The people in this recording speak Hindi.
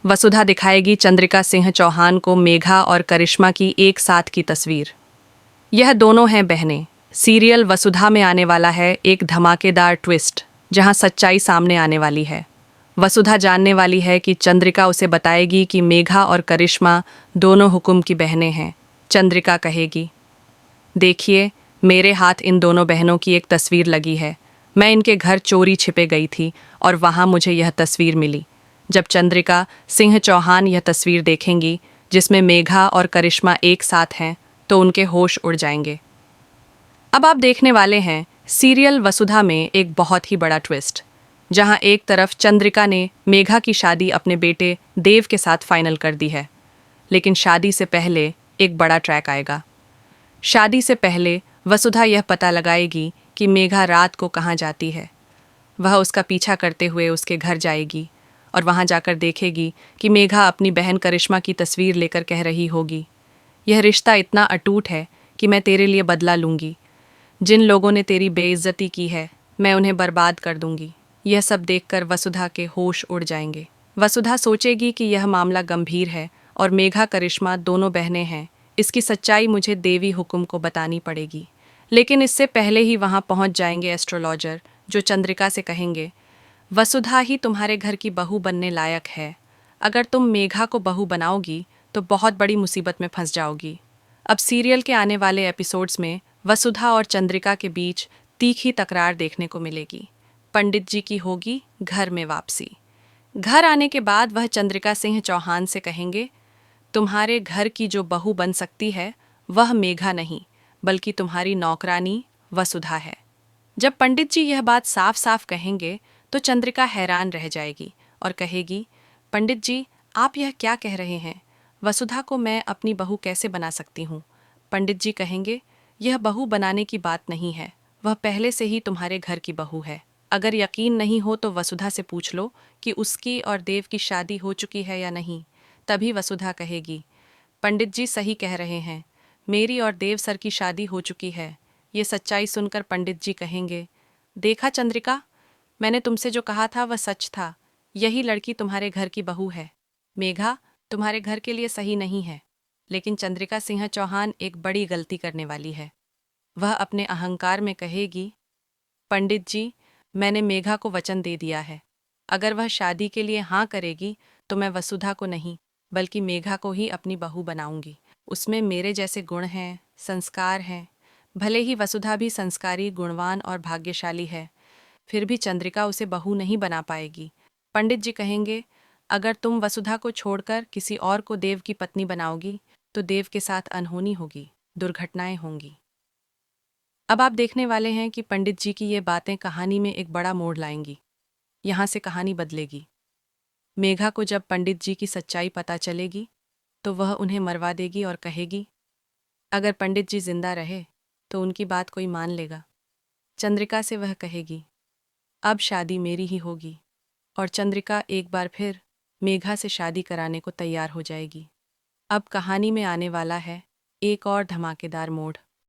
वसुधा दिखाएगी चंद्रिका सिंह चौहान को मेघा और करिश्मा की एक साथ की तस्वीर। यह दोनों हैं बहनें। सीरियल वसुधा में आने वाला है एक धमाकेदार ट्विस्ट, जहां सच्चाई सामने आने वाली है। वसुधा जानने वाली है कि चंद्रिका उसे बताएगी कि मेघा और करिश्मा दोनों हुक्म की बहनें हैं। चंद्रिका कहेगी, देखिए, मेरे हाथ इन दोनों बहनों की एक तस्वीर लगी है। मैं इनके घर चोरी छिपे गई थी और वहां मुझे यह तस्वीर मिली। जब चंद्रिका सिंह चौहान यह तस्वीर देखेंगी जिसमें मेघा और करिश्मा एक साथ हैं, तो उनके होश उड़ जाएंगे। अब आप देखने वाले हैं सीरियल वसुधा में एक बहुत ही बड़ा ट्विस्ट, जहां एक तरफ चंद्रिका ने मेघा की शादी अपने बेटे देव के साथ फाइनल कर दी है, लेकिन शादी से पहले एक बड़ा ट्रैक आएगा। शादी से पहले वसुधा यह पता लगाएगी कि मेघा रात को कहाँ जाती है। वह उसका पीछा करते हुए उसके घर जाएगी और वहां जाकर देखेगी कि मेघा अपनी बहन करिश्मा की तस्वीर लेकर कह रही होगी, यह रिश्ता इतना अटूट है कि मैं तेरे लिए बदला लूंगी। जिन लोगों ने तेरी बेइज्जती की है, मैं उन्हें बर्बाद कर दूंगी। यह सब देखकर वसुधा के होश उड़ जाएंगे। वसुधा सोचेगी कि यह मामला गंभीर है और मेघा करिश्मा दोनों बहनें हैं। इसकी सच्चाई मुझे देवी हुक्म को बतानी पड़ेगी। लेकिन इससे पहले ही वहां पहुंच जाएंगे एस्ट्रोलॉजर, जो चंद्रिका से कहेंगे, वसुधा ही तुम्हारे घर की बहू बनने लायक है। अगर तुम मेघा को बहू बनाओगी तो बहुत बड़ी मुसीबत में फंस जाओगी। अब सीरियल के आने वाले एपिसोड्स में वसुधा और चंद्रिका के बीच तीखी तकरार देखने को मिलेगी। पंडित जी की होगी घर में वापसी। घर आने के बाद वह चंद्रिका सिंह चौहान से कहेंगे, तुम्हारे घर की जो बहू बन सकती है वह मेघा नहीं, बल्कि तुम्हारी नौकरानी वसुधा है। जब पंडित जी यह बात साफ साफ कहेंगे तो चंद्रिका हैरान रह जाएगी और कहेगी, पंडित जी, आप यह क्या कह रहे हैं? वसुधा को मैं अपनी बहू कैसे बना सकती हूँ? पंडित जी कहेंगे, यह बहू बनाने की बात नहीं है, वह पहले से ही तुम्हारे घर की बहू है। अगर यकीन नहीं हो तो वसुधा से पूछ लो कि उसकी और देव की शादी हो चुकी है या नहीं। तभी वसुधा कहेगी, पंडित जी सही कह रहे हैं, मेरी और देव सर की शादी हो चुकी है। ये सच्चाई सुनकर पंडित जी कहेंगे, देखा चंद्रिका, मैंने तुमसे जो कहा था वह सच था। यही लड़की तुम्हारे घर की बहू है। मेघा तुम्हारे घर के लिए सही नहीं है। लेकिन चंद्रिका सिंह चौहान एक बड़ी गलती करने वाली है। वह अपने अहंकार में कहेगी, पंडित जी, मैंने मेघा को वचन दे दिया है। अगर वह शादी के लिए हाँ करेगी तो मैं वसुधा को नहीं, बल्कि मेघा को ही अपनी बहू बनाऊंगी। उसमें मेरे जैसे गुण हैं, संस्कार हैं। भले ही वसुधा भी संस्कारी, गुणवान और भाग्यशाली है, फिर भी चंद्रिका उसे बहू नहीं बना पाएगी। पंडित जी कहेंगे, अगर तुम वसुधा को छोड़कर किसी और को देव की पत्नी बनाओगी तो देव के साथ अनहोनी होगी, दुर्घटनाएं होंगी। अब आप देखने वाले हैं कि पंडित जी की ये बातें कहानी में एक बड़ा मोड़ लाएंगी। यहाँ से कहानी बदलेगी। मेघा को जब पंडित जी की सच्चाई पता चलेगी तो वह उन्हें मरवा देगी और कहेगी, अगर पंडित जी जिंदा रहे तो उनकी बात कोई मान लेगा। चंद्रिका से वह कहेगी, अब शादी मेरी ही होगी, और चंद्रिका एक बार फिर मेघा से शादी कराने को तैयार हो जाएगी। अब कहानी में आने वाला है एक और धमाकेदार मोड़।